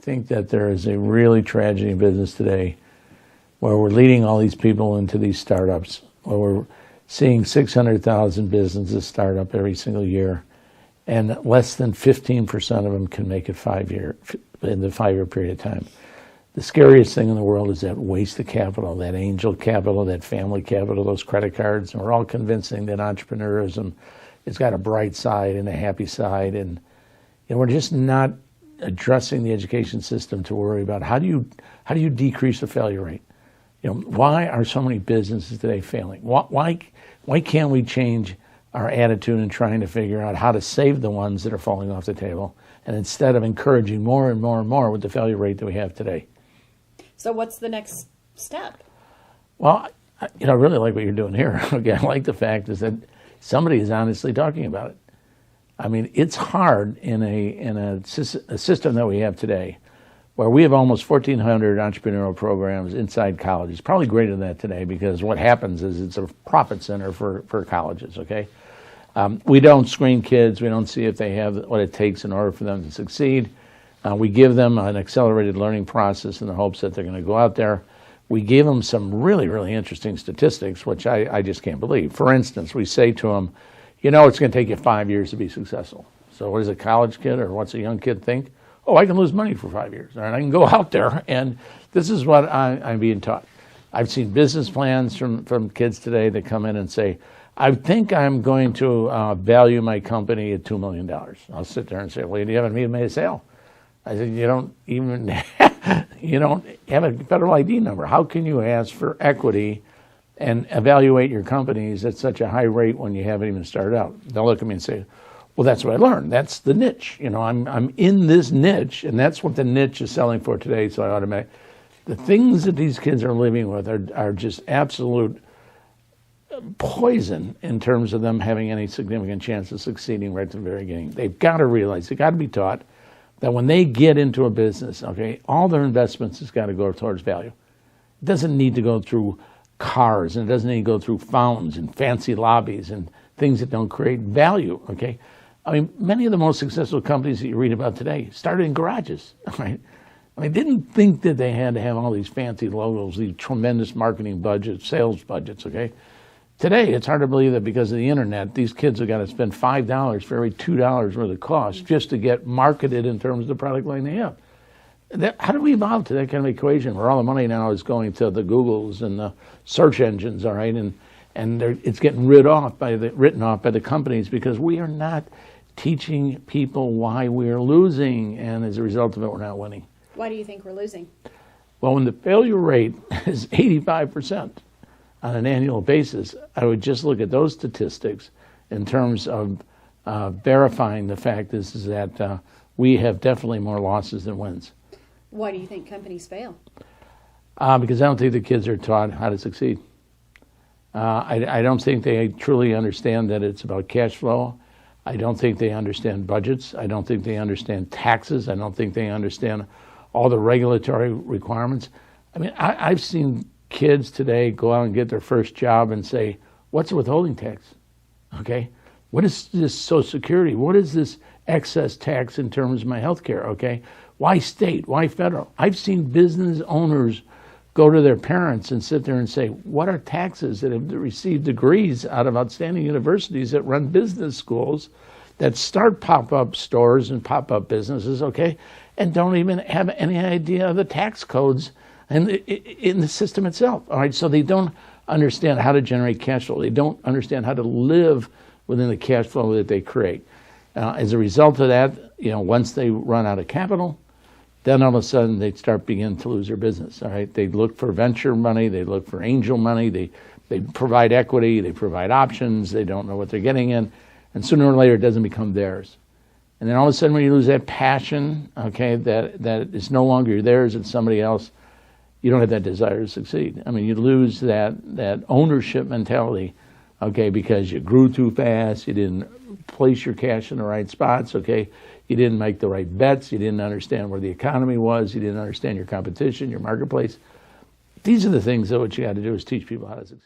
think that there is a really tragedy in business today where we're leading all these people into these startups, where we're seeing 600,000 businesses start up every single year, and less than 15% of them can make it in the 5 year period of time. The scariest thing in the world is that waste of capital, that angel capital, that family capital, those credit cards. And we're all convincing that entrepreneurism has got a bright side and a happy side. And we're just not addressing the education system to worry about how do you decrease the failure rate? Why are so many businesses today failing? Why can't we change our attitude in trying to figure out how to save the ones that are falling off the table, and instead of encouraging more and more and more with the failure rate that we have today? So what's the next step? Well, I really like what you're doing here. Okay, I like the fact is that somebody is honestly talking about it. I mean, it's hard in a system that we have today, where we have almost 1,400 entrepreneurial programs inside colleges, probably greater than that today, because what happens is it's a profit center for colleges, okay? We don't screen kids. We don't see if they have what it takes in order for them to succeed. We give them an accelerated learning process in the hopes that they're going to go out there. We give them some really, really interesting statistics, which I just can't believe. For instance, we say to them, it's going to take you 5 years to be successful. So what does a college kid or what's a young kid think? Oh, I can lose money for 5 years, and I can go out there, and this is what I'm being taught. I've seen business plans from kids today that come in and say, I think I'm going to value my company at $2 million. I'll sit there and say, well, you haven't even made a sale. I said, you don't even you don't have a federal ID number. How can you ask for equity and evaluate your companies at such a high rate when you haven't even started out? They'll look at me and say, well, that's what I learned. That's the niche. I'm in this niche, and that's what the niche is selling for today. So I automatically, the things that these kids are living with are just absolute poison in terms of them having any significant chance of succeeding right from the very beginning. They've got to realize, they've got to be taught that when they get into a business, okay, all their investments has got to go towards value. It doesn't need to go through cars, and it doesn't need to go through fountains and fancy lobbies and things that don't create value, okay? I mean, many of the most successful companies that you read about today started in garages, right? They didn't think that they had to have all these fancy logos, these tremendous marketing budgets, sales budgets, okay? Today, it's hard to believe that because of the internet, these kids have got to spend $5 for every $2 worth of cost just to get marketed in terms of the product line they have. How do we evolve to that kind of equation where all the money now is going to the Googles and the search engines, all right, and it's getting written off by the companies because we are not teaching people why we're losing, and as a result of it, we're not winning. Why do you think we're losing? Well, when the failure rate is 85% on an annual basis, I would just look at those statistics in terms of verifying the fact is that we have definitely more losses than wins. Why do you think companies fail? Because I don't think the kids are taught how to succeed. I don't think they truly understand that it's about cash flow. I don't think they understand budgets. I don't think they understand taxes. I don't think they understand all the regulatory requirements. I mean, I've seen kids today go out and get their first job and say, what's a withholding tax? Okay? What is this Social Security? What is this excess tax in terms of my health care? Okay? Why state? Why federal? I've seen business owners go to their parents and sit there and say, what are taxes that have received degrees out of outstanding universities that run business schools that start pop-up stores and pop-up businesses, okay, and don't even have any idea of the tax codes and in the system itself, all right? So they don't understand how to generate cash flow. They don't understand how to live within the cash flow that they create. As a result of that, once they run out of capital, then all of a sudden they begin to lose their business, all right? They look for venture money, they look for angel money, they provide equity, they provide options, they don't know what they're getting in, and sooner or later it doesn't become theirs. And then all of a sudden when you lose that passion, okay, that is no longer theirs, it's somebody else, you don't have that desire to succeed. I mean, you lose that ownership mentality, okay, because you grew too fast, you didn't place your cash in the right spots, okay, you didn't make the right bets, you didn't understand where the economy was, you didn't understand your competition, your marketplace. These are the things that what you got to do is teach people how to succeed.